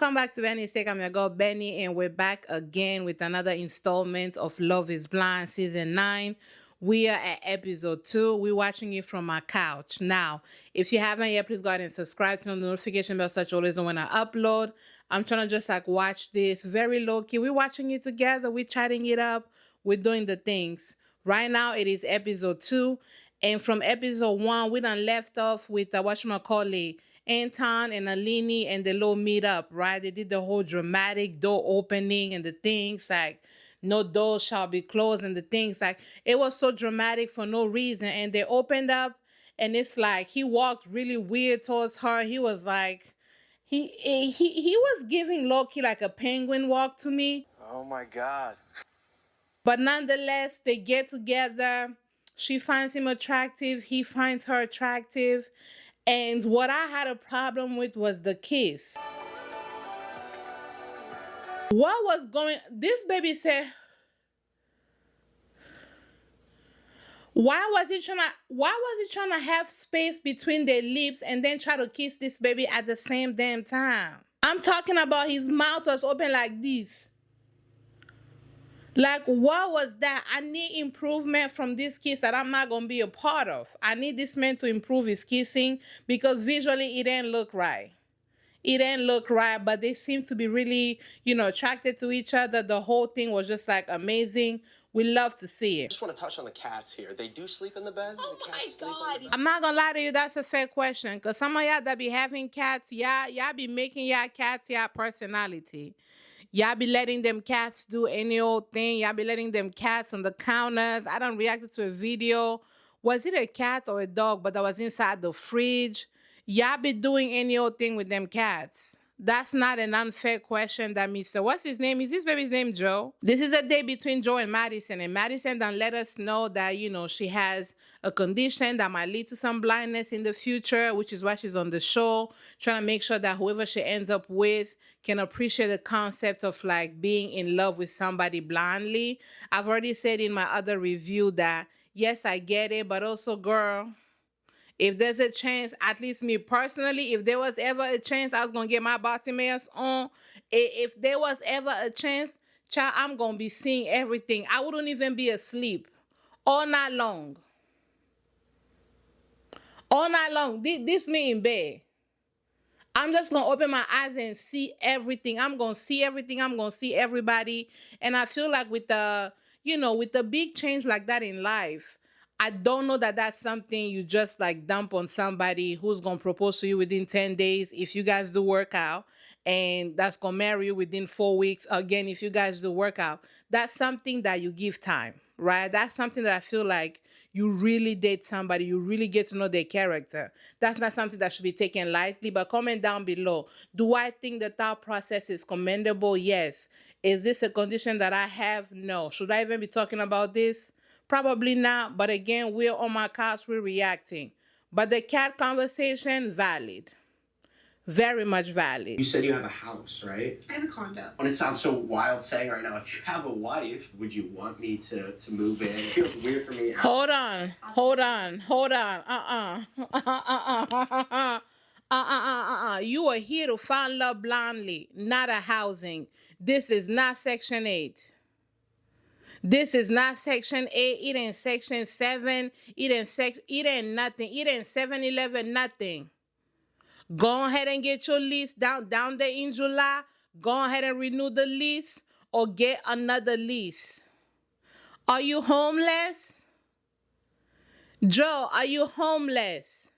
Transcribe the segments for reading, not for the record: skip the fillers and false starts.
Welcome back to Bennystake. I'm your girl Benny, and we're back again with another installment of Love is Blind Season 9. We are at episode 2. We're watching it from my couch. Now, if you haven't yet, please go ahead and subscribe, turn on the notification bell so that you always know when I upload. I'm trying to just like watch this very low-key. We're watching it together. We're chatting it up. We're doing the things. Right now, it is episode 2. And from episode 1, we done left off with whatchamacallit, Anton and Alini and the little meetup, right? They did the whole dramatic door opening and the things like no door shall be closed and the things like it was so dramatic for no reason. And they opened up and it's like he walked really weird towards her. He was like he was giving Loki like a penguin walk to me. Oh my God. But nonetheless, they get together. She finds him attractive. He finds her attractive. And what I had a problem with was the kiss. What was going... This baby said... Why was he trying to have space between their lips and then try to kiss this baby at the same damn time? I'm talking about his mouth was open like this. Like, what was that? I need improvement from this kiss that I'm not going to be a part of. I need this man to improve his kissing because visually it didn't look right. It didn't look right, but they seem to be really, attracted to each other. The whole thing was just like amazing. We love to see I it. just want to touch on the cats here. They do sleep in the bed? Oh The my cats sleep in God. the bed? I'm not gonna lie to you, that's a fair question. Because some of y'all that be having cats, y'all be making y'all cats y'all personality. Y'all be letting them cats do any old thing. Y'all be letting them cats on the counters. I done reacted to a video. Was it a cat or a dog? But that was inside the fridge. Y'all be doing any old thing with them cats. That's not an unfair question that Mr. What's his name? Is this baby's name Joe? This is a day between Joe and Madison. And Madison done let us know that, she has a condition that might lead to some blindness in the future, which is why she's on the show, trying to make sure that whoever she ends up with can appreciate the concept of like being in love with somebody blindly. I've already said in my other review that, yes, I get it, but also, girl, if there's a chance, at least me personally, if there was ever a chance I was going to get my Bartimaeus on, if there was ever a chance, child, I'm going to be seeing everything. I wouldn't even be asleep all night long. All night long. This me in bed. I'm just going to open my eyes and see everything. I'm going to see everything. I'm going to see everybody. And I feel like with the, with the big change like that in life, I don't know that that's something you just like dump on somebody who's going to propose to you within 10 days if you guys do work out, and that's going to marry you within 4 weeks. Again, if you guys do work out, that's something that you give time, right? That's something that I feel like you really date somebody, you really get to know their character. That's not something that should be taken lightly, but comment down below. Do I think the thought process is commendable? Yes. Is this a condition that I have? No. Should I even be talking about this? Probably not, but again, we're on my couch, we're reacting. But the cat conversation, valid. Very much valid. You said you have a house, right? I have a condo. And it sounds so wild saying right now, if you have a wife, would you want me to move in? It feels weird for me. Hold on. You are here to find love blindly, not a housing. This is not Section 8. This is not Section 8. It ain't Section 7. It ain't nothing. It ain't 7-Eleven, nothing. Go ahead and get your lease down there in July. Go ahead and renew the lease or get another lease. Are you homeless? Joe, are you homeless?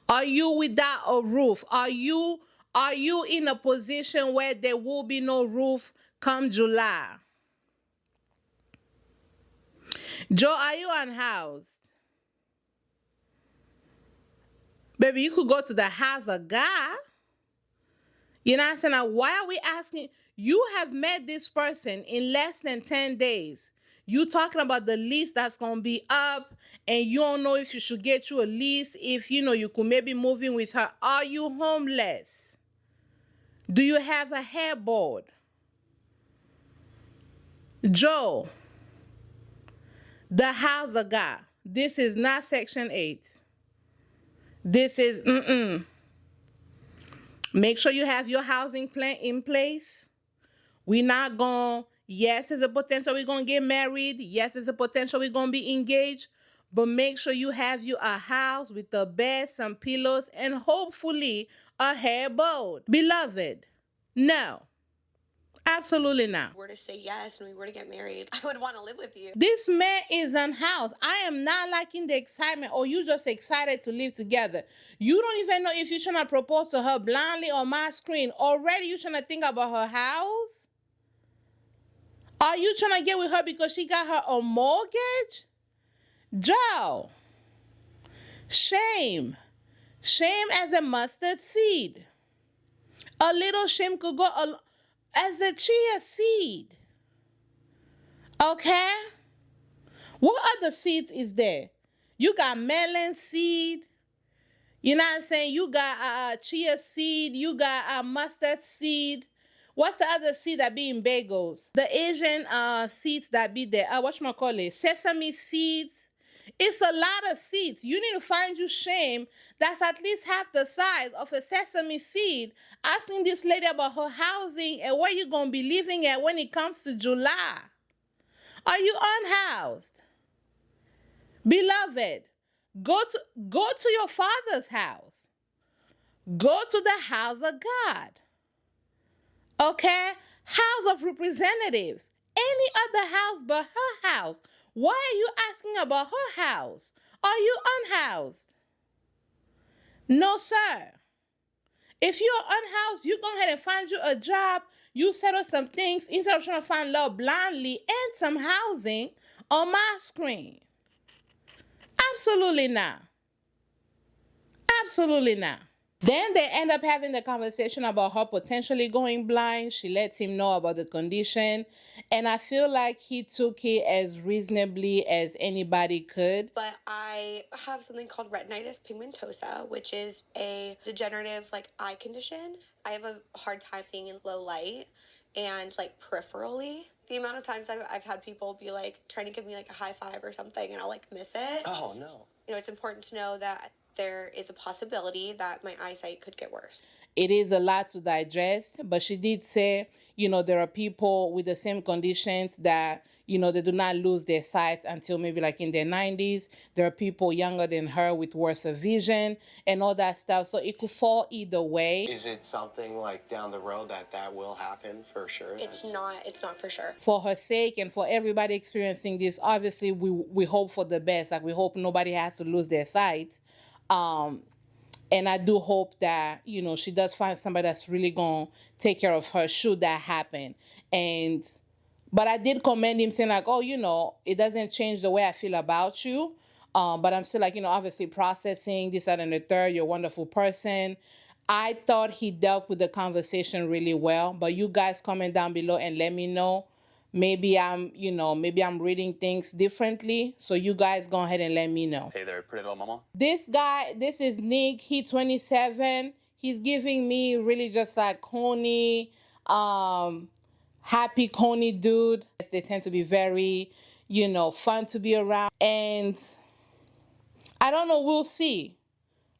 Are you without a roof? Are you in a position where there will be no roof come July? Joe, are you unhoused? Baby, you could go to the house of God. You know what I'm saying? Now, why are we asking? You have met this person in less than 10 days. You talking about the lease that's going to be up, and you don't know if you should get you a lease, if, you could maybe move in with her. Are you homeless? Do you have a headboard? Joe, the house of God. This is not Section 8. This is, Make sure you have your housing plan in place. We're not going, yes, there's a potential we're going to get married. Yes, there's a potential we're going to be engaged. But make sure you have you a house with a bed, some pillows, and hopefully a headboard. Beloved, no. Absolutely not. Were to say yes and we were to get married, I would want to live with you. This man is unhoused. I am not liking the excitement, or you just excited to live together. You don't even know if you're trying to propose to her blindly on my screen. Already you're trying to think about her house? Are you trying to get with her because she got her a mortgage? Joe, shame. Shame as a mustard seed. A little shame could go as a chia seed. Okay? What other seeds is there? You got melon seed. You know what I'm saying? You got chia seed. You got mustard seed. What's the other seed that be in bagels? The Asian seeds that be there. Whatchamacallit? Sesame seeds. It's a lot of seeds. You need to find you shame that's at least half the size of a sesame seed. Asking this lady about her housing and where you going to be living at when it comes to July. Are you unhoused? Beloved, go to your father's house. Go to the house of God. Okay? House of representatives. Any other house but her house. Why are you asking about her house? Are you unhoused? No, sir. If you're unhoused, you go ahead and find you a job. You settle some things instead of trying to find love blindly and some housing on my screen. Absolutely not. Absolutely not. Then they end up having the conversation about her potentially going blind. She lets him know about the condition. And I feel like he took it as reasonably as anybody could. But I have something called retinitis pigmentosa, which is a degenerative eye condition. I have a hard time seeing in low light and peripherally. The amount of times I've had people be trying to give me a high five or something and I'll miss it. Oh, no. It's important to know that there is a possibility that my eyesight could get worse. It is a lot to digest, but she did say, there are people with the same conditions that, they do not lose their sight until maybe in their 90s. There are people younger than her with worse vision and all that stuff. So it could fall either way. Is it something down the road that will happen for sure? It's not for sure. For her sake and for everybody experiencing this, obviously we hope for the best. We hope nobody has to lose their sight. And I do hope that, she does find somebody that's really going to take care of her should that happen. But I did commend him saying it doesn't change the way I feel about you. But I'm still obviously processing this, that, and the third. You're a wonderful person. I thought he dealt with the conversation really well, but you guys comment down below and let me know. Maybe I'm reading things differently. So you guys go ahead and let me know. Hey there, pretty little mama. This guy, this is Nick. He's 27. He's giving me really just corny, happy corny dude. They tend to be very, fun to be around. And I don't know, we'll see.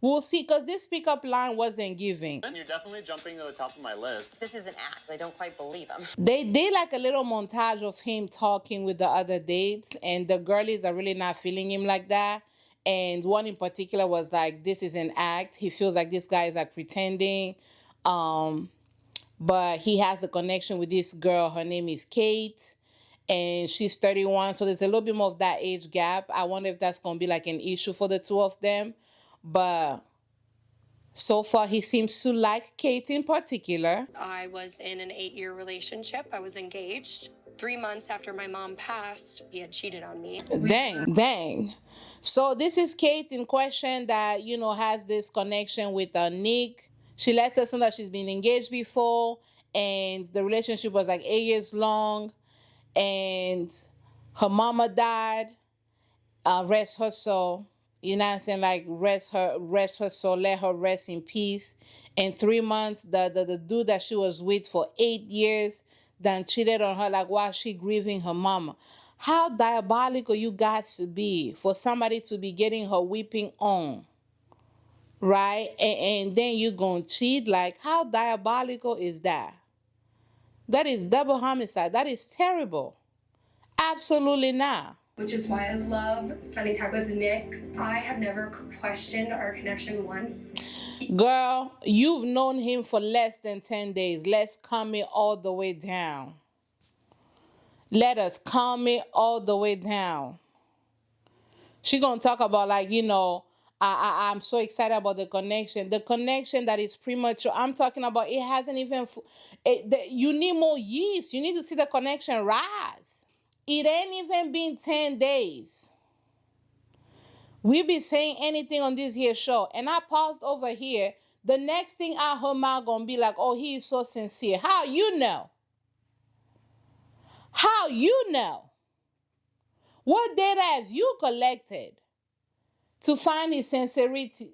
We'll see, because this pickup line wasn't giving. You're definitely jumping to the top of my list. This is an act. I don't quite believe him. They did a little montage of him talking with the other dates, and the girlies are really not feeling him like that. And one in particular was this is an act. He feels like this guy is pretending. But he has a connection with this girl. Her name is Kate. And she's 31. So there's a little bit more of that age gap. I wonder if that's going to be an issue for the two of them. But so far, he seems to like Kate in particular. I was in an 8-year relationship. I was engaged. 3 months after my mom passed, he had cheated on me. Dang. So this is Kate in question that, has this connection with Nick. She lets us know that she's been engaged before. And the relationship was 8 years long. And her mama died. Rest her soul. You know what I'm saying? Rest her soul, let her rest in peace. In 3 months, the dude that she was with for 8 years done cheated on her while she grieving her mama. How diabolical you guys to be for somebody to be getting her weeping on right? And then you gonna cheat? Like, how diabolical is that? That is double homicide. That is terrible. Absolutely not. Which is why I love spending time with Nick. I have never questioned our connection once. Girl, you've known him for less than 10 days. Let's calm it all the way down. Let us calm it all the way down. She gonna talk about, like, I'm so excited about the connection. The connection that is premature. I'm talking about it hasn't even. You need more yeast. You need to see the connection rise. It ain't even been 10 days. We be saying anything on this here show, and I paused over here. The next thing I heard my gonna be like, oh, he is so sincere. How you know? How you know? What data have you collected to find his sincerity?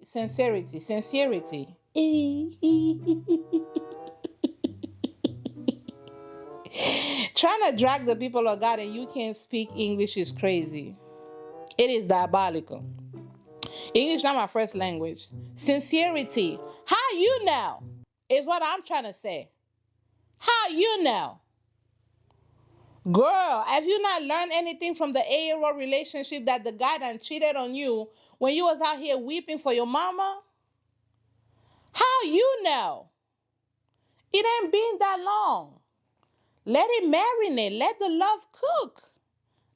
Trying to drag the people of God and you can't speak English is crazy. It is diabolical. English not my first language. Sincerity. How you know? Is what I'm trying to say. How you know? Girl, have you not learned anything from the 8-year-old relationship that the guy done cheated on you when you was out here weeping for your mama? How you know? It ain't been that long. Let it marinate. Let the love cook.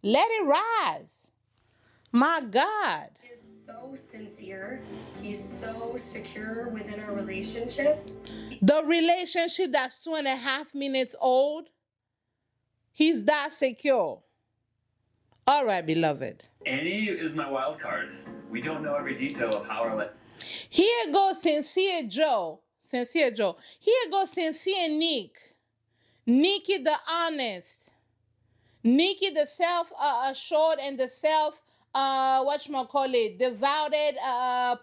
Let it rise. My God. He is so sincere. He's so secure within our relationship. The relationship that's 2.5 minutes old, he's that secure. All right, beloved. Annie is my wild card. We don't know every detail of how our Here goes Sincere Joe. Sincere Joe. Here goes Sincere Nick. Nikki the honest. Nikki the self-assured and the devoted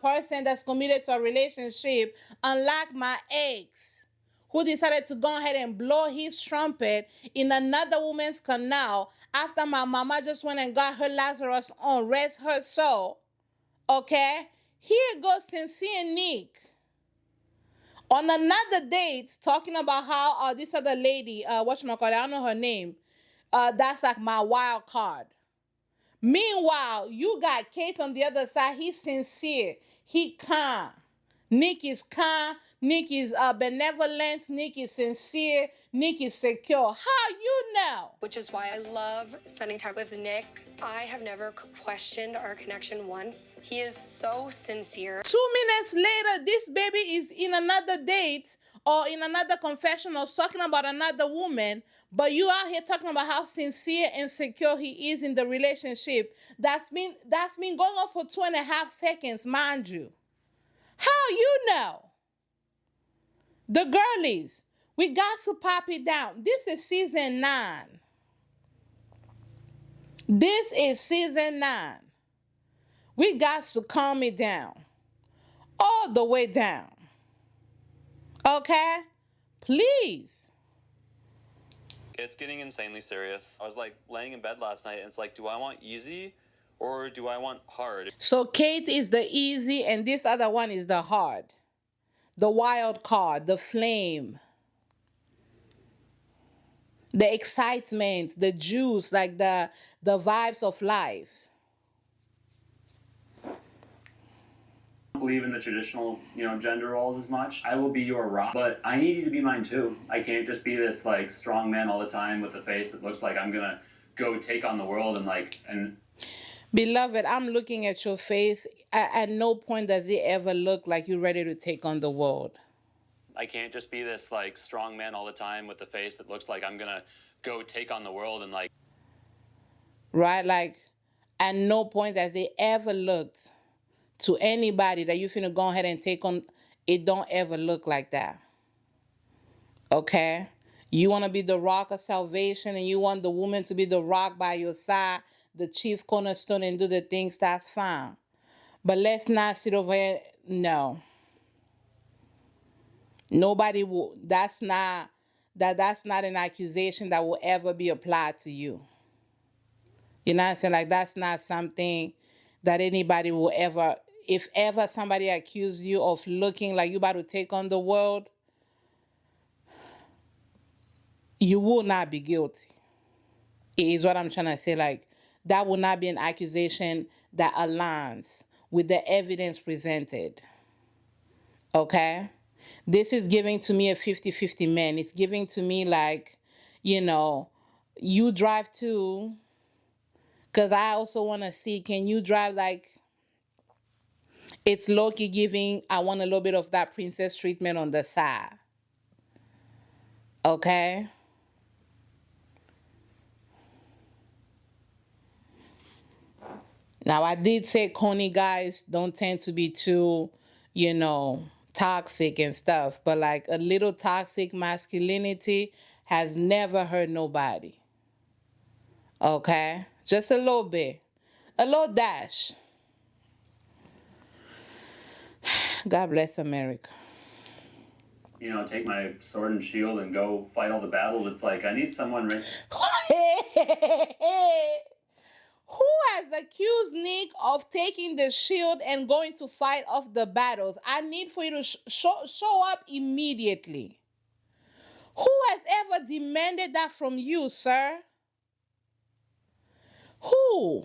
person that's committed to a relationship, unlike my ex, who decided to go ahead and blow his trumpet in another woman's canal after my mama just went and got her Lazarus on, rest her soul. Okay? Here goes Sincere Nick. On another date, talking about how this other lady, I don't know her name, that's like my wild card. Meanwhile, you got Kate on the other side. He's sincere. He calm. Nick is calm. Nick is benevolent. Nick is sincere. Nick is secure. How you know? Which is why I love spending time with Nick. I have never questioned our connection once. He is so sincere. 2 minutes later, this baby is in another date or in another confessional talking about another woman, but you out here talking about how sincere and secure he is in the relationship. That's been going on for 2.5 seconds, mind you. How you know? The girlies, we got to pop it down. This is season 9. This is season 9. We got to calm it down. All the way down. Okay? Please. It's getting insanely serious. I was like laying in bed last night and it's like, do I want easy or do I want hard? So Kate is the easy and this other one is the hard. The wild card, the flame. The excitement, the juice, like the vibes of life. I don't believe in the traditional, gender roles as much. I will be your rock, but I need you to be mine too. I can't just be this like strong man all the time with a face that looks like I'm gonna go take on the world and Beloved, I'm looking at your face. At no point does it ever look like you're ready to take on the world. I can't just be this like strong man all the time with a face that looks like I'm gonna go take on the world and like. Right? Like, at no point has it ever looked to anybody that you finna go ahead and take on. It don't ever look like that. Okay? You want to be the rock of salvation and you want the woman to be the rock by your side, the chief cornerstone, and do the things, that's fine. But let's not sit over here. No. Nobody will. That's not an accusation that will ever be applied to you. You know what I'm saying? Like, that's not something that anybody will ever if ever somebody accused you of looking like you about to take on the world, you will not be guilty. Is what I'm trying to say. Like, that will not be an accusation that aligns with the evidence presented. Okay? This is giving to me a 50-50 man. It's giving to me like, you drive too, because I also want to see, can you drive like, it's low-key giving, I want a little bit of that princess treatment on the side. Okay? Now, I did say Coney guys don't tend to be too, toxic and stuff, but like a little toxic masculinity has never hurt nobody. Okay? Just a little bit. A little dash. God bless America. Take my sword and shield and go fight all the battles. It's like, I need someone right. Who has accused Nick of taking the shield and going to fight off the battles? I need for you to show up immediately. Who has ever demanded that from you, sir? Who?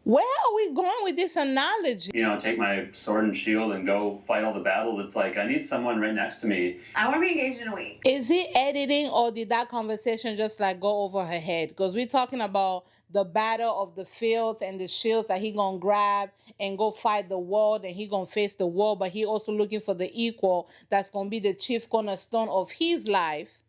Where are we going with this analogy? Take my sword and shield and go fight all the battles. It's like, I need someone right next to me. I want to be engaged in a week. Is it editing, or did that conversation just like go over her head? Because we're talking about the battle of the fields and the shields that he gonna grab and go fight the world, and he gonna face the world, but he also looking for the equal that's gonna be the chief cornerstone of his life.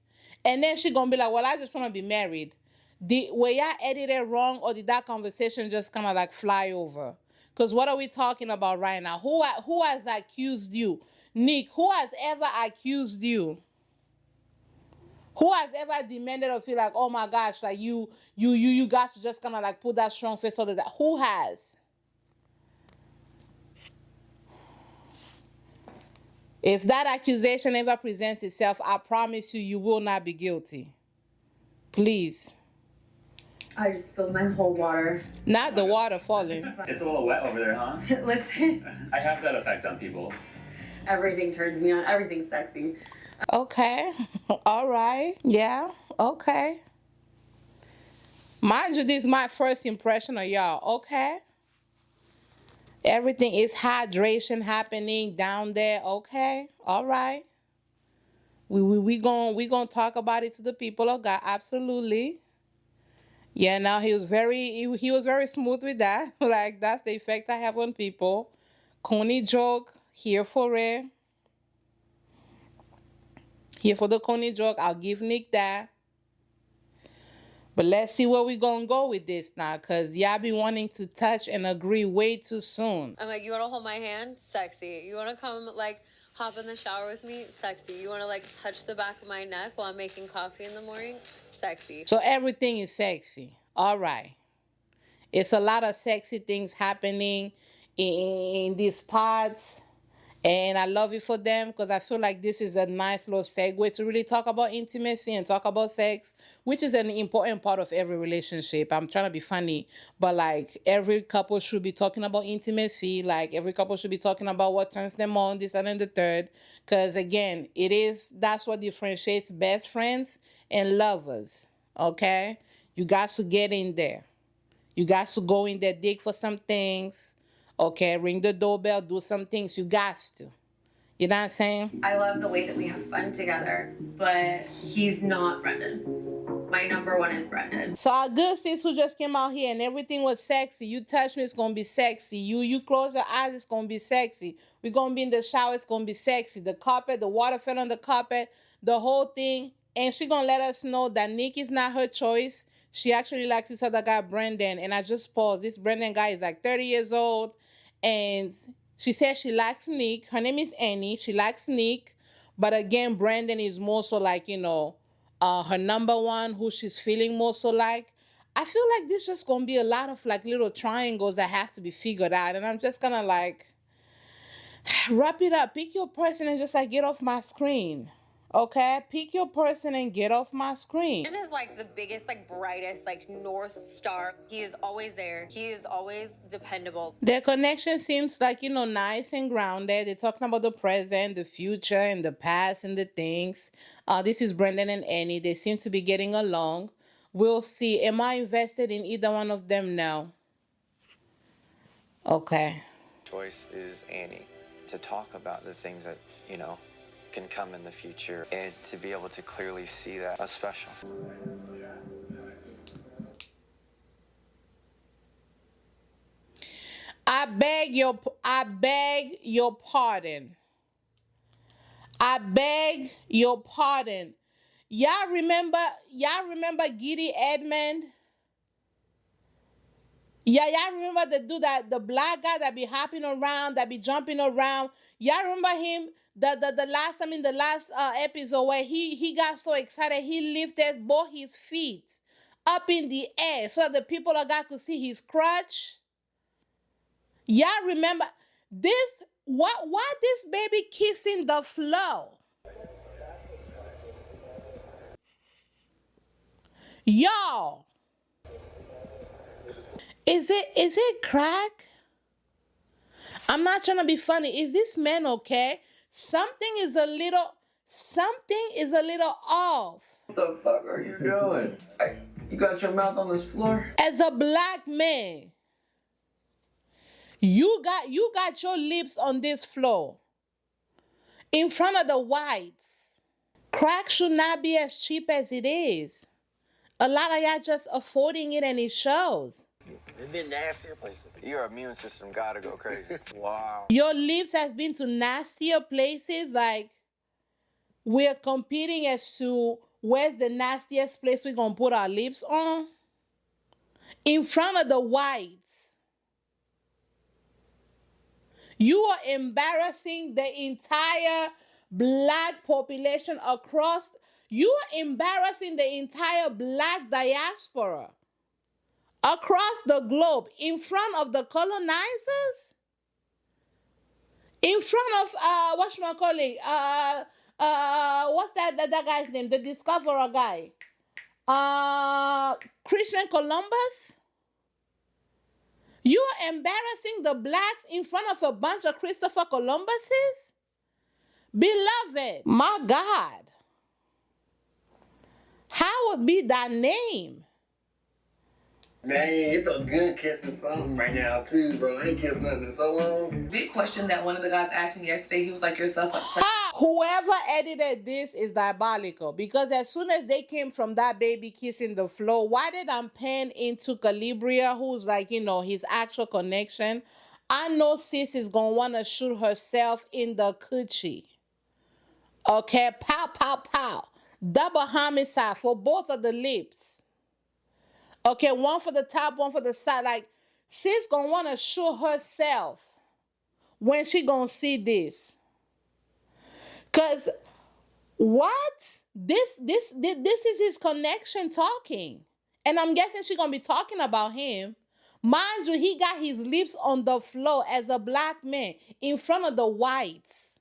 And then she gonna be like, well, I just want to be married. Were y'all edited wrong, or did that conversation just kind of like fly over? Because what are we talking about right now? Who has accused you? Nick, who has ever accused you? Who has ever demanded of you like, oh my gosh, like you guys just kind of like put that strong face over that? Who has? If that accusation ever presents itself, I promise you, you will not be guilty. Please. I just spilled my whole water. Not the water falling. It's a little wet over there, huh? Listen. I have that effect on people. Everything turns me on. Everything's sexy. Okay. All right. Yeah. Okay. Mind you, this is my first impression of y'all. Okay. Everything is hydration happening down there. Okay. All right. We gonna talk about it to the people of God. Absolutely. Yeah, now he was very smooth with that. Like, that's the effect I have on people. Coney joke, here for it. Here for the Coney joke. I'll give Nick that. But let's see where we gonna go with this now, because y'all be wanting to touch and agree way too soon. I'm like, you want to hold my hand? Sexy. You want to come, like, hop in the shower with me? Sexy. You want to, like, touch the back of my neck while I'm making coffee in the morning? Sexy. So everything is sexy. All right. It's a lot of sexy things happening in these pods. And I love it for them, because I feel like this is a nice little segue to really talk about intimacy and talk about sex, which is an important part of every relationship. I'm trying to be funny, but like every couple should be talking about intimacy. Like every couple should be talking about what turns them on, this and then the third. Because again, that's what differentiates best friends and lovers. Okay? You got to get in there. You got to go in there, dig for some things. Okay, ring the doorbell, do some things. You got to. You know what I'm saying? I love the way that we have fun together, but he's not Brendan. My number one is Brendan. So our good sis who just came out here and everything was sexy. You touch me, it's going to be sexy. You close your eyes, it's going to be sexy. We're going to be in the shower, it's going to be sexy. The carpet, the water fell on the carpet, the whole thing. And she going to let us know that Nick is not her choice. She actually likes this other guy, Brendan. And I just paused. This Brendan guy is like 30 years old. And she says she likes Nick. Her name is Annie. She likes Nick. But again, Brendan is more so like, her number one, who she's feeling more so like. I feel like this just going to be a lot of like little triangles that have to be figured out. And I'm just going to like wrap it up. Pick your person and just like get off my screen. Okay, pick your person and get off my screen. Brandon is like the biggest, like brightest, like North Star. He is always there. He is always dependable. Their connection seems like, nice and grounded. They're talking about the present, the future, and the past and the things. This is Brendan and Annie. They seem to be getting along. We'll see. Am I invested in either one of them? No. Okay. Choice is Annie, to talk about the things that, can come in the future and to be able to clearly see that as special. I beg your pardon. I beg your pardon. Y'all remember Giddy Edmond? Yeah, y'all remember the dude, that the black guy that be hopping around, that be jumping around. Y'all remember him? The last, the last episode where he got so excited he lifted both his feet up in the air so that the people of God could see his crotch. Y'all remember this? Why this baby kissing the floor? Y'all, is it crack? I'm not trying to be funny. Is this man okay? Something is a little off. What the fuck are you doing? You got your mouth on this floor? As a black man, you got your lips on this floor in front of the whites. Crack should not be as cheap as it is. A lot of y'all just affording it and it shows. They've been nastier places. Your immune system gotta go crazy. Wow. Your lips has been to nastier places. Like, we're competing as to where's the nastiest place we're gonna put our lips on. In front of the whites. You are embarrassing the entire black population across. You are embarrassing the entire black diaspora across the globe in front of the colonizers, in front of whatchamacallit, what's that guy's name, the discoverer guy, Christian Columbus. You are embarrassing the blacks in front of a bunch of Christopher Columbuses. Beloved, my God, how would be that name? Man, it feels good kissing something right now too, bro. I ain't kissed nothing in so long. Big question that one of the guys asked me yesterday. He was like, "Yourself." Whoever edited this is diabolical, because as soon as they came from that baby kissing the floor, why did I pan into Calibria, who's like, his actual connection? I know sis is gonna want to shoot herself in the coochie. Okay, pow, pow, pow. Double homicide for both of the lips. Okay, one for the top, one for the side. Like, sis gonna want to shoot herself when she gonna see this. Cause what? This is his connection talking. And I'm guessing she's gonna be talking about him. Mind you, he got his lips on the floor as a black man in front of the whites.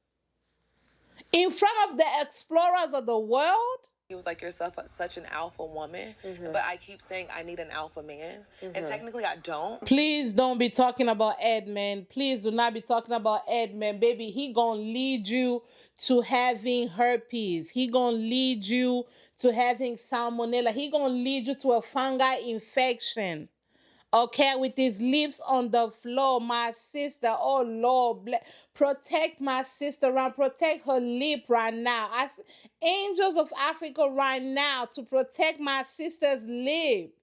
In front of the explorers of the world. He was like, "Yourself such an alpha woman," but I keep saying I need an alpha man, and technically I don't. Please don't be talking about Edmond. Please do not be talking about Edmond, baby. He gonna lead you to having herpes. He gonna lead you to having salmonella. He gonna lead you to a fungi infection. Okay, with his lips on the floor, my sister. Oh Lord, protect my sister, and protect her lip right now. Angels of Africa right now to protect my sister's lip.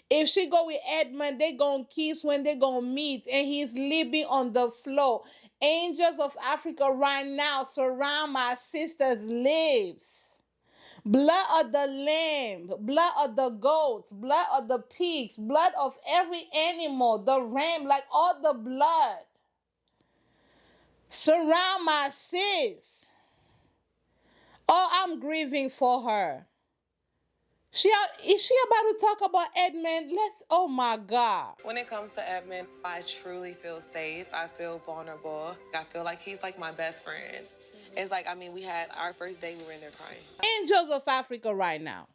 If she go with Edmond, they gonna kiss when they gonna meet, and he's living on the floor. Angels of Africa right now surround my sister's lips. Blood of the lamb, blood of the goats, blood of the pigs, blood of every animal, the ram, like all the blood. Surround my sis. Oh, I'm grieving for her. Is she about to talk about Edmond? Oh my God. When it comes to Edmond, I truly feel safe. I feel vulnerable. I feel like he's like my best friend. It's like, I mean, we had our first day, we were in there crying. Angels of Africa right now.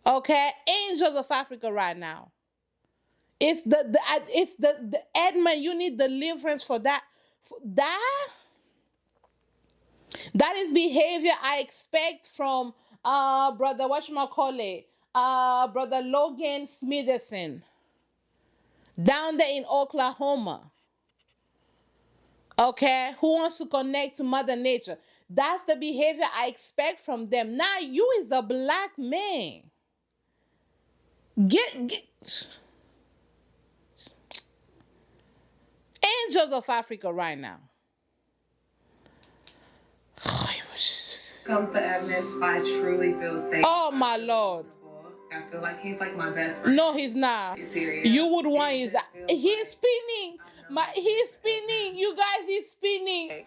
Okay? Angels of Africa right now. It's the Edmond, you need deliverance for that. That is behavior I expect from brother whatchamacallit, brother Logan Smitherson down there in Oklahoma. Okay, who wants to connect to Mother Nature? That's the behavior I expect from them. Now you is a black man. Get Angels of Africa right now. Comes to Edmond, I truly feel safe. Oh my Lord. I feel like he's like my best friend. No, he's not. He's serious. You would want he's spinning. He's spinning. You guys, he's spinning.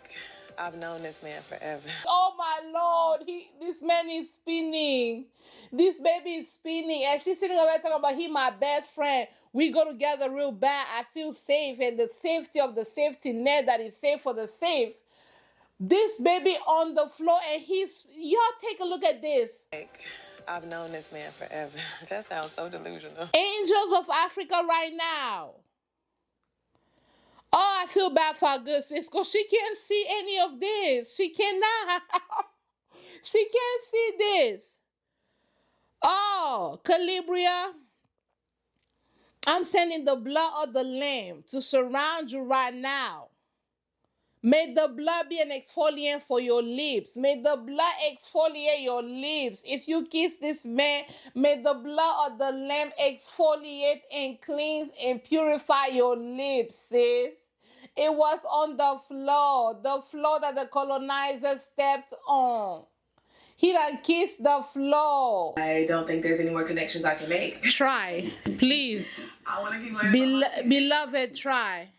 I've known this man forever. Oh my Lord, this man is spinning. This baby is spinning. And she's sitting over there talking about he my best friend. We go together real bad. I feel safe, and the safety of the safety net that is safe for the safe. This baby on the floor, and y'all take a look at this. I've known this man forever. That sounds so delusional. Angels of Africa right now. Oh, I feel bad for our good sis, because she can't see any of this. She cannot. She can't see this. Oh, Calibria, I'm sending the blood of the Lamb to surround you right now. May the blood be an exfoliant for your lips. May the blood exfoliate your lips. If you kiss this man, may the blood of the Lamb exfoliate and cleanse and purify your lips, sis. It was on the floor that the colonizer stepped on. He done kissed the floor. I don't think there's any more connections I can make. Try, please. I want to keep learning. Beloved, try.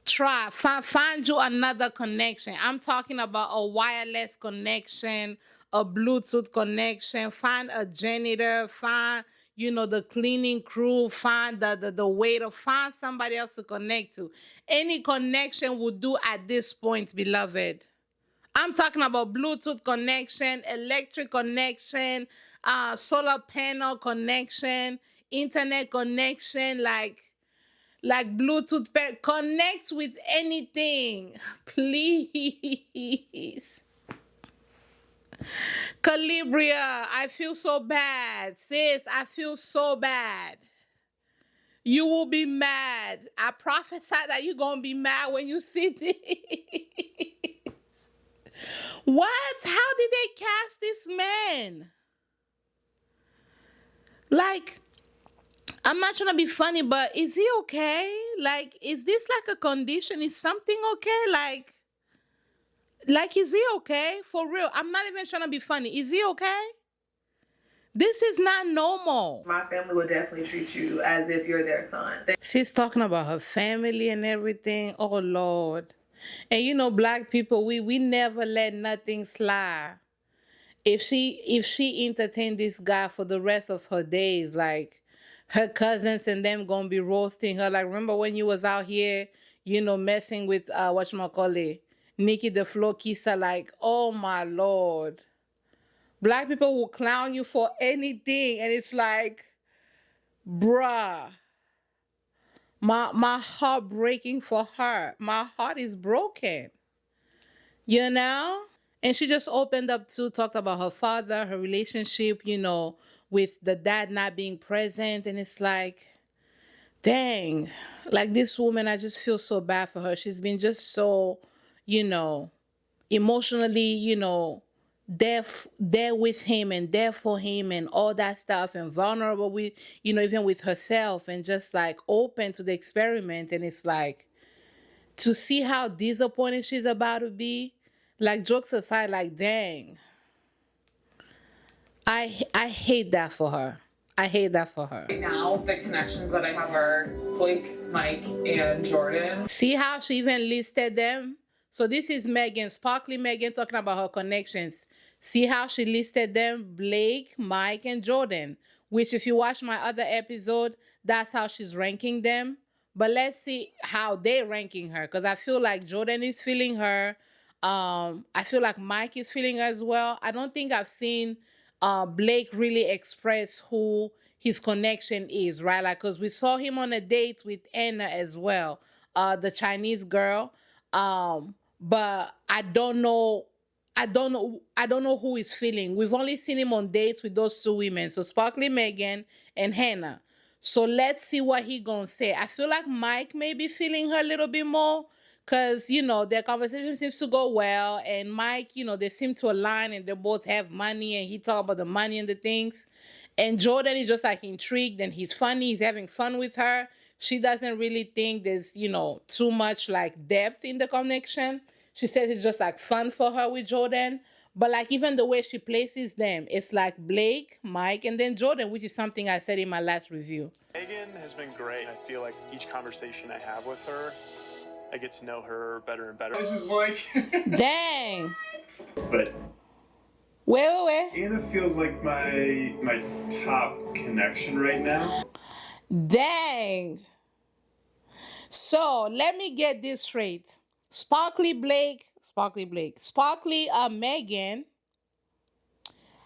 Find you another connection. I'm talking about a wireless connection, a Bluetooth connection. Find a janitor. Find, the cleaning crew. Find the waiter. Find somebody else to connect to. Any connection will do at this point, beloved. I'm talking about Bluetooth connection, electric connection, solar panel connection, internet connection, like Bluetooth, connect with anything, please. Calibria, I feel so bad. Sis, I feel so bad. You will be mad. I prophesy that you're going to be mad when you see this. What? How did they cast this man? Like, I'm not trying to be funny, but is he okay? Like, is this like a condition? Is something okay? Like, is he okay? For real. I'm not even trying to be funny. Is he okay? This is not normal. My family will definitely treat you as if you're their son. She's talking about her family and everything. Oh, Lord. And black people, we never let nothing slide. If she entertained this guy for the rest of her days, like, her cousins and them gonna be roasting her. Like, remember when you was out here, messing with whatchamacallit, Nikki the Flow Kissa, like, oh my Lord. Black people will clown you for anything, and it's like, bruh. My heart breaking for her. My heart is broken. And she just opened up talked about her father, her relationship, with the dad not being present. And it's like, dang, like this woman, I just feel so bad for her. She's been just so, emotionally, there with him and there for him and all that stuff, and vulnerable with, even with herself, and just like open to the experiment. And it's like, to see how disappointed she's about to be, like, jokes aside, like, dang, I hate that for her. I hate that for her. Right now, the connections that I have are Blake, Mike, and Jordan. See how she even listed them? So this is Megan, Sparkly Megan, talking about her connections. See how she listed them? Blake, Mike, and Jordan. Which, if you watch my other episode, that's how she's ranking them. But let's see how they're ranking her, because I feel like Jordan is feeling her. I feel like Mike is feeling her as well. I don't think I've seen Blake really express who his connection is, right? Like, because we saw him on a date with Anna as well, the Chinese girl. But I don't know who he's feeling. We've only seen him on dates with those two women, so Sparkly Megan and Hannah. So let's see what he gonna say. I feel like Mike may be feeling her a little bit more, because their conversation seems to go well, and Mike, they seem to align, and they both have money, and he talk about the money and the things. And Jordan is just like intrigued, and he's funny, he's having fun with her. She doesn't really think there's too much like depth in the connection. She said it's just like fun for her with Jordan. But like even the way she places them, it's like Blake, Mike, and then Jordan, which is something I said in my last review. Megan has been great. I feel like each conversation I have with her, I get to know her better and better. This is Mike. Dang. But wait. Anna feels like my top connection right now. Dang. So let me get this straight. Sparkly Megan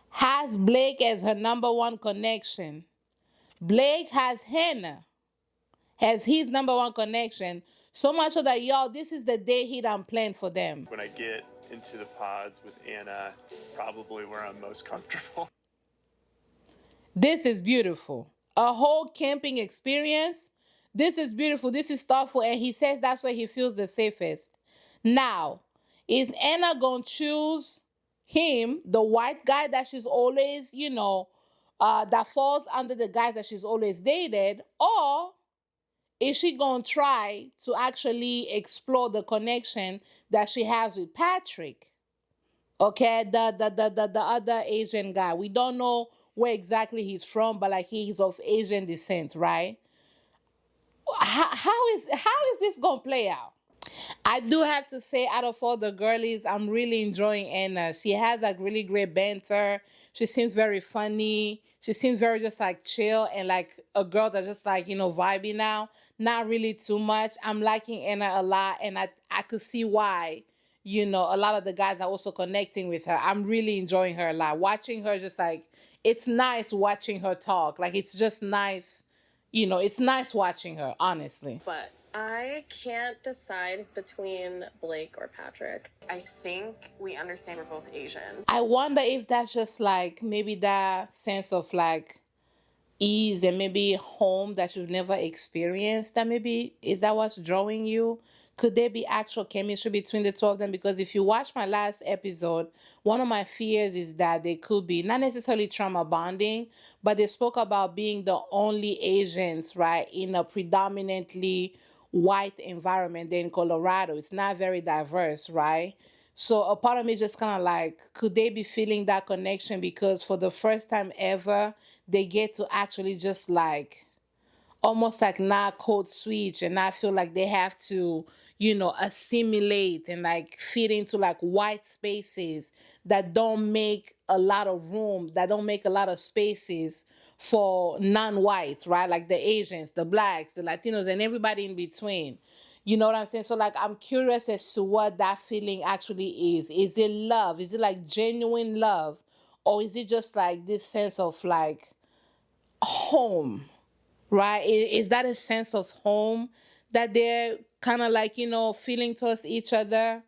has Blake as her number one connection. Blake has Hannah as his number one connection. So much so that, y'all, this is the day he done planned for them. When I get into the pods with Anna, probably where I'm most comfortable. This is beautiful. A whole camping experience. This is beautiful. This is thoughtful. And he says that's where he feels the safest. Now, is Anna going to choose him, the white guy that she's always, that falls under the guys that she's always dated, or is she going to try to actually explore the connection that she has with Patrick? Okay, the other Asian guy. We don't know where exactly he's from, but like he's of Asian descent, right? How is this going to play out? I do have to say, out of all the girlies, I'm really enjoying Anna. She has like really great banter. She seems very funny. She seems very just like chill and like a girl that's just like, vibey now. Not really too much. I'm liking Anna a lot, and I could see why, a lot of the guys are also connecting with her. I'm really enjoying her a lot. Watching her just like, it's nice watching her talk. Like, it's just nice. It's nice watching her, honestly. But I can't decide between Blake or Patrick. I think we understand we're both Asian. I wonder if that's just like maybe that sense of like ease and maybe home that you've never experienced. That maybe is that what's drawing you? Could there be actual chemistry between the two of them? Because if you watch my last episode, one of my fears is that they could be not necessarily trauma bonding, but they spoke about being the only Asians, right, in a predominantly white environment there in Colorado. It's not very diverse, right? So a part of me just kind of like, could they be feeling that connection because for the first time ever, they get to actually just like almost like not code switch and not feel like they have to, assimilate and like fit into like white spaces that don't make a lot of room, that don't make a lot of spaces for non-whites, right? Like the Asians, the Blacks, the Latinos, and everybody in between. You know what I'm saying? So like, I'm curious as to what that feeling actually is. Is it love? Is it like genuine love? Or is it just like this sense of like home? Right? Is that a sense of home that they're kind of like, feeling towards each other?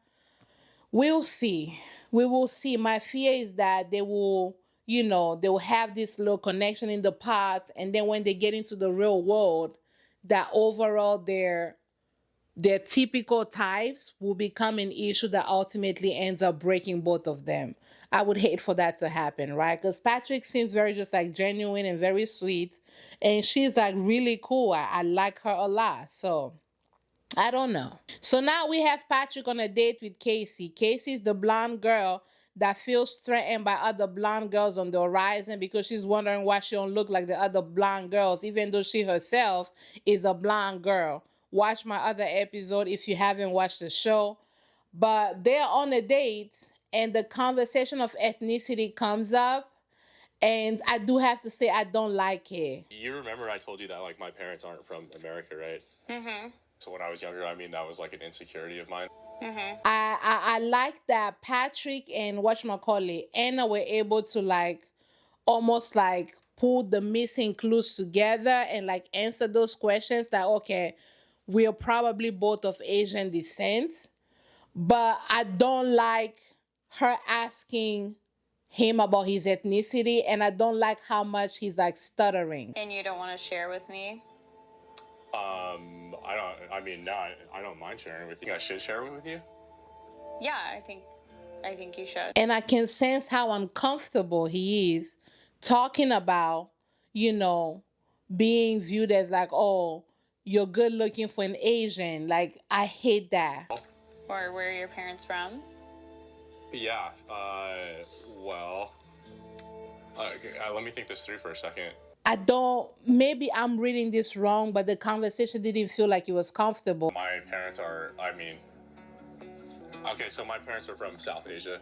We'll see. We will see. My fear is that they will, they will have this little connection in the past, and then when they get into the real world, that overall their typical types will become an issue that ultimately ends up breaking both of them. I would hate for that to happen, right? Because Patrick seems very just like genuine and very sweet, and she's like really cool. I like her a lot. So I don't know. So now we have Patrick on a date with Casey. Casey's the blonde girl that feels threatened by other blonde girls on the horizon because she's wondering why she don't look like the other blonde girls, even though she herself is a blonde girl. Watch my other episode if you haven't watched the show. But they're on a date, and the conversation of ethnicity comes up, and I do have to say I don't like it. You remember I told you that like my parents aren't from America, right? Mm-hmm. So when I was younger, I mean that was like an insecurity of mine. Mm-hmm. I like that Patrick and whatchamacallit Anna were able to like almost like pull the missing clues together and like answer those questions that okay, we're probably both of Asian descent, but I don't like her asking him about his ethnicity, and I don't like how much he's like stuttering. And you don't want to share with me? I don't. I mean, no, I don't mind sharing with you. I should share it with you. Yeah, I think you should. And I can sense how uncomfortable he is talking about, you know, being viewed as like, oh, you're good looking for an Asian. Like, I hate that. Or where are your parents from? Yeah. Well. Let me think this through for a second. I don't, maybe I'm reading this wrong, but the conversation didn't feel like it was comfortable. My parents are. I mean. Okay, so my parents are from South Asia.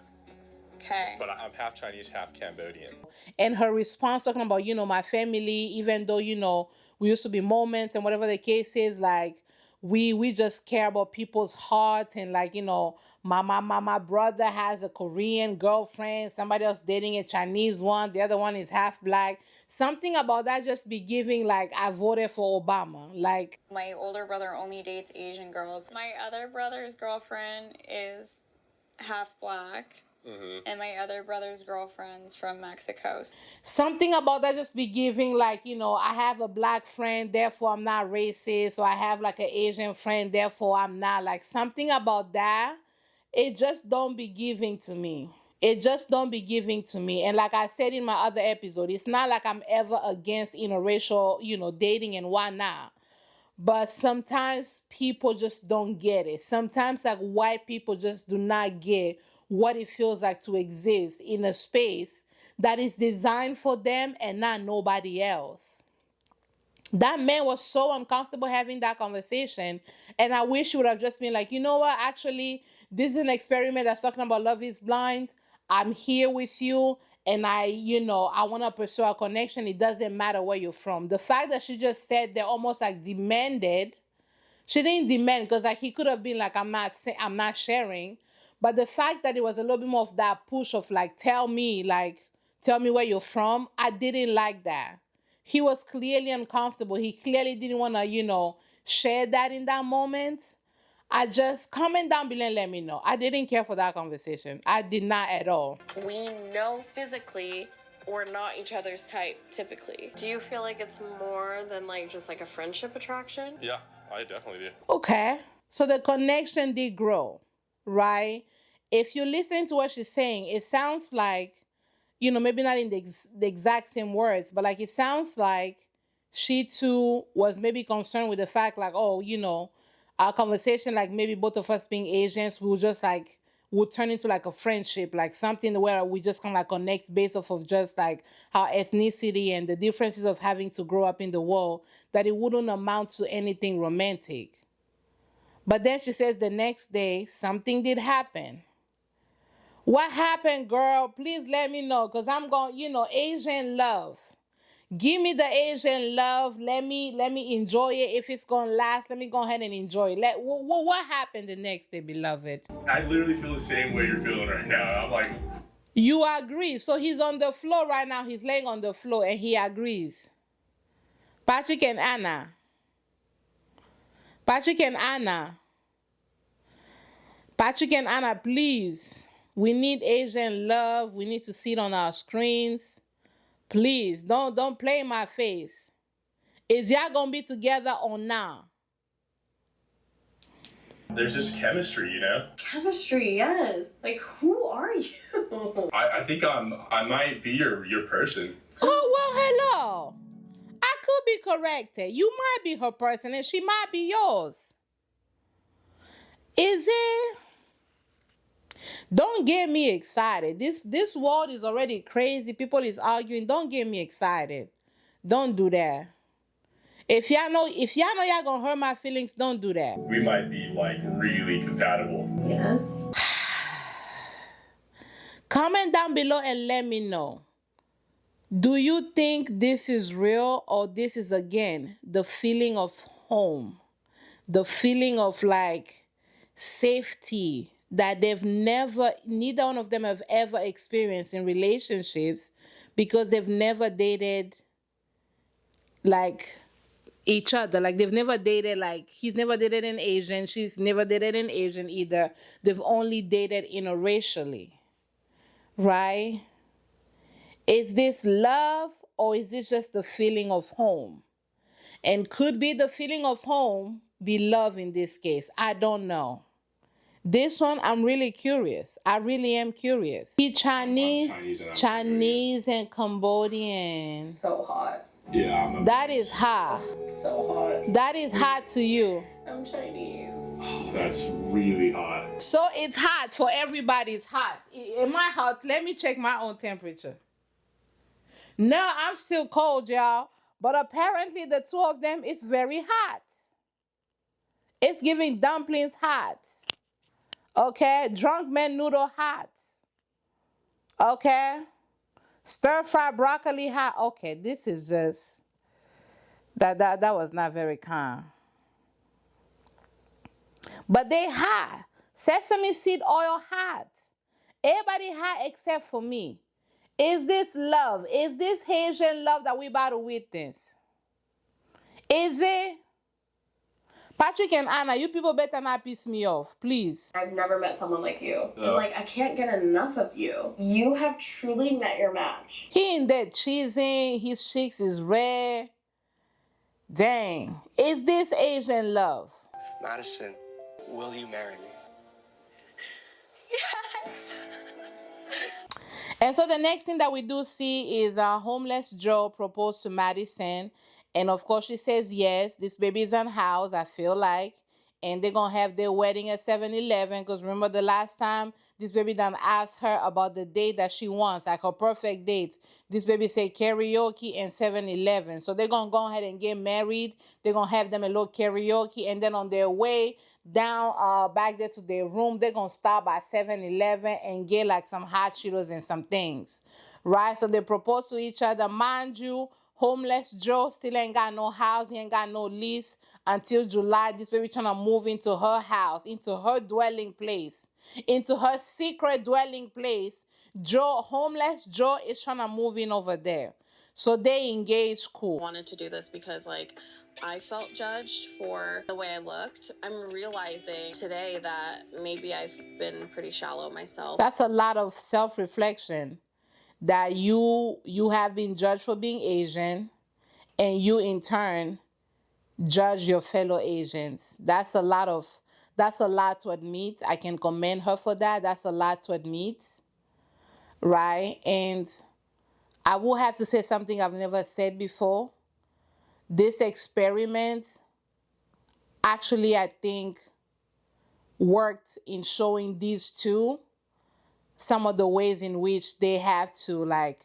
Okay. But I'm half Chinese, half Cambodian. And her response talking about, you know, my family, even though, you know, we used to be moments and whatever the case is, like, we just care about people's hearts, and like, you know, my brother has a Korean girlfriend, somebody else dating a Chinese one, the other one is half black. Something about that just be giving like I voted for Obama. Like, My older brother only dates Asian girls. My other brother's girlfriend is half black. Mm-hmm. And my other brother's girlfriend's from Mexico. something about that just be giving like, you know, I have a black friend, therefore I'm not racist, or I have like an Asian friend, therefore I'm not, like something about that. It just don't be giving to me. It just don't be giving to me. And like I said in my other episode, it's not like I'm ever against interracial, you know, dating and whatnot. But sometimes people just don't get it. Sometimes like white people just do not get what it feels like to exist in a space that is designed for them and not nobody else. That man was so uncomfortable having that conversation, and I wish he would have just been like, you know what, actually, this is an experiment that's talking about love is blind. I'm here with you, and I want to pursue a connection. It doesn't matter where you're from. The fact that she just said they almost like demanded, she didn't demand because like he could have been like, I'm not sharing. But the fact that it was a little bit more of that push of like, tell me where you're from, I didn't like that. He was clearly uncomfortable. He clearly didn't want to, share that in that moment. I just comment down below and let me know. I didn't care for that conversation. I did not at all. We know physically we're not each other's type, typically. Do you feel like it's more than like just like a friendship attraction? Yeah, I definitely do. Okay. So the connection did grow, right? If you listen to what she's saying, it sounds like, maybe not in the exact same words, but like it sounds like she too was maybe concerned with the fact like, oh, our conversation, like maybe both of us being Asians, we'll turn into like a friendship, like something where we just kind of like connect based off of just like our ethnicity and the differences of having to grow up in the world, that it wouldn't amount to anything romantic. But then she says the next day, something did happen. What happened, girl? Please let me know, because I'm going, Asian love. Give me the Asian love. Let me enjoy it. If it's going to last, let me go ahead and enjoy it. What happened the next day, beloved? I literally feel the same way you're feeling right now. I'm like... You agree. So he's on the floor right now. He's laying on the floor and he agrees. Patrick and Anna. Patrick and Anna, please. We need Asian love. We need to see it on our screens. Please, don't play in my face. Is y'all gonna be together or not? There's just chemistry, Chemistry, yes. Like, who are you? I think I might be your person. Oh, well, hello. I could be corrected. You might be her person and she might be yours. Is it? Don't get me excited. This world is already crazy. People is arguing. Don't get me excited. Don't do that. If y'all know y'all gonna hurt my feelings, don't do that. We might be like really compatible. Yes. Comment down below and let me know. Do you think this is real, or this is again the feeling of home? The feeling of like safety that neither one of them have ever experienced in relationships, because they've never dated like each other. Like they've never dated, like he's never dated an Asian, she's never dated an Asian either. They've only dated interracially, right? Is this love, or is this just the feeling of home? And could be the feeling of home be love in this case? I don't know. This one, I'm really curious. I really am curious. He Chinese and Cambodian. So hot. Yeah, That is hot. So hot. That is hot to you. I'm Chinese. that's really hot. So it's hot for everybody. It's hot. In my house, let me check my own temperature. No, I'm still cold, y'all. But apparently the two of them is very hot. It's giving dumplings hot. Okay, drunk man noodle hot. Okay, stir fry broccoli hot. Okay, this is just that was not very calm. But they hot. Sesame seed oil hot. Everybody hot except for me. Is this love? Is this Haitian love that we about to witness? Is it? Patrick and Anna, you people better not piss me off, please. I've never met someone like you. And like, I can't get enough of you. You have truly met your match. He in there cheesing, his cheeks is red. Dang. Is this Asian love? Madison, will you marry me? Yes. And so the next thing that we do see is homeless Joe proposed to Madison. And of course she says yes. This baby is unhoused, I feel like. And they're going to have their wedding at 7-Eleven. Because remember the last time this baby done asked her about the date that she wants, like her perfect date. This baby said karaoke and 7-Eleven. So they're going to go ahead and get married. They're going to have them a little karaoke. And then on their way down back there to their room, they're going to stop by 7-Eleven and get like some hot Cheetos and some things. Right? So they propose to each other. Mind you, homeless Joe still ain't got no house. He ain't got no lease until July. This baby trying to move into her house, into her dwelling place, into her secret dwelling place. Homeless Joe is trying to move in over there. So they engage cool. I wanted to do this because like I felt judged for the way I looked. I'm realizing today that maybe I've been pretty shallow myself. That's a lot of self-reflection. That you have been judged for being Asian, and you in turn judge your fellow Asians. That's a lot to admit. I can commend her for that. That's a lot to admit, right? And I will have to say something I've never said before. This experiment actually, I think, worked in showing these two some of the ways in which they have to like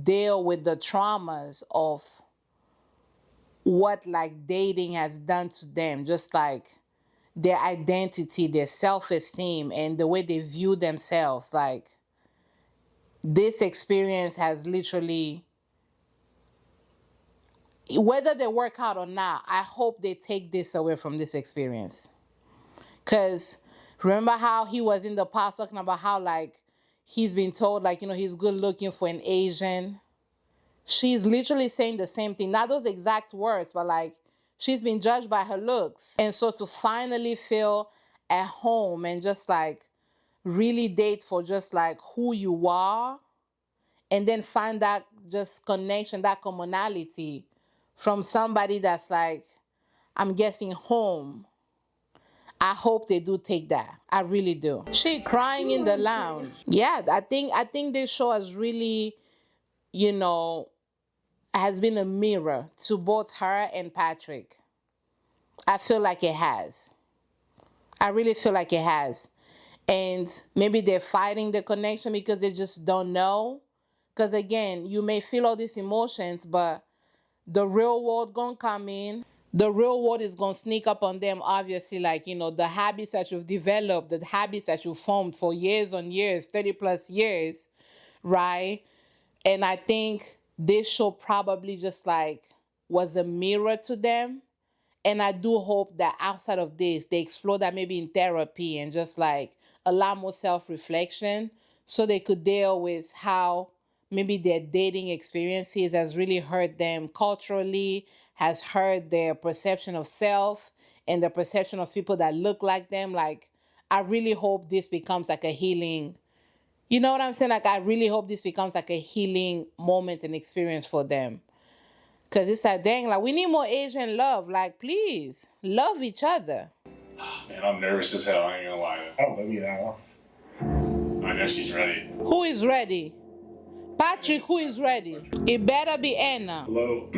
deal with the traumas of what like dating has done to them, just like their identity, their self-esteem, and the way they view themselves. Like this experience has literally, whether they work out or not, I hope they take this away from this experience. Because remember how he was in the past talking about how like he's been told like, you know, he's good looking for an Asian. She's literally saying the same thing. Not those exact words, but like she's been judged by her looks. And so to finally feel at home and just like really date for just like who you are, and then find that just connection, that commonality from somebody that's like, I'm guessing home. I hope they do take that. I really do. She crying in the lounge. Yeah, I think this show has really, you know, has been a mirror to both her and Patrick. I feel like it has. I really feel like it has. And maybe they're fighting the connection because they just don't know. Because again, you may feel all these emotions, but the real world gonna come in. the real world is going to sneak up on them, obviously, like, you know, the habits that you've developed, the habits that you've formed for years on years, 30 plus years, right? And I think this show probably just like was a mirror to them. And I do hope that outside of this, they explore that maybe in therapy and just like a lot more self-reflection so they could deal with how maybe their dating experiences has really hurt them culturally, has hurt their perception of self and the perception of people that look like them. Like, I really hope this becomes like a healing, you know what I'm saying? Like, I really hope this becomes like a healing moment and experience for them. Cause it's like, dang, like we need more Asian love. Like, please, love each other. Man, I'm nervous as hell, I ain't gonna lie. I don't believe you at all. I know she's ready. Who is ready? Patrick, who is ready? It better be Anna. Hello.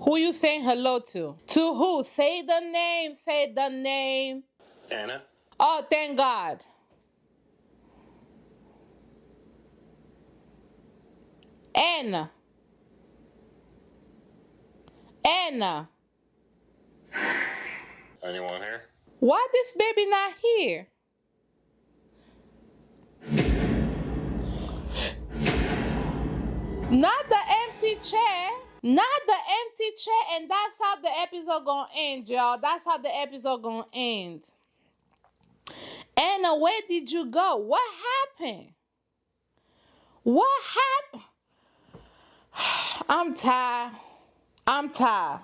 Who you saying hello to? To who? Say the name, say the name. Anna? Oh, thank God. Anna. Anna. Anyone here? Why this baby not here? Not the empty chair. Not the empty chair. And that's how the episode gonna end, y'all. That's how the episode gonna end. Anna, where did you go? What happened? What happened? I'm tired. I'm tired.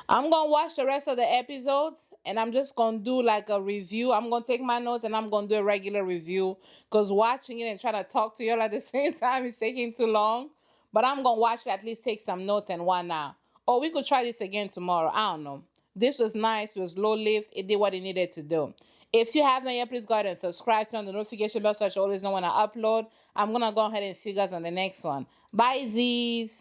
I'm going to watch the rest of the episodes and I'm just going to do like a review. I'm going to take my notes and I'm going to do a regular review because watching it and trying to talk to y'all at the same time is taking too long. But I'm going to watch it, at least take some notes and one now. Or we could try this again tomorrow. I don't know. This was nice. It was low-lived. It did what it needed to do. If you haven't yet, please go ahead and subscribe, turn on the notification bell so that you always know when I upload. I'm going to go ahead and see you guys on the next one. Bye, Z's.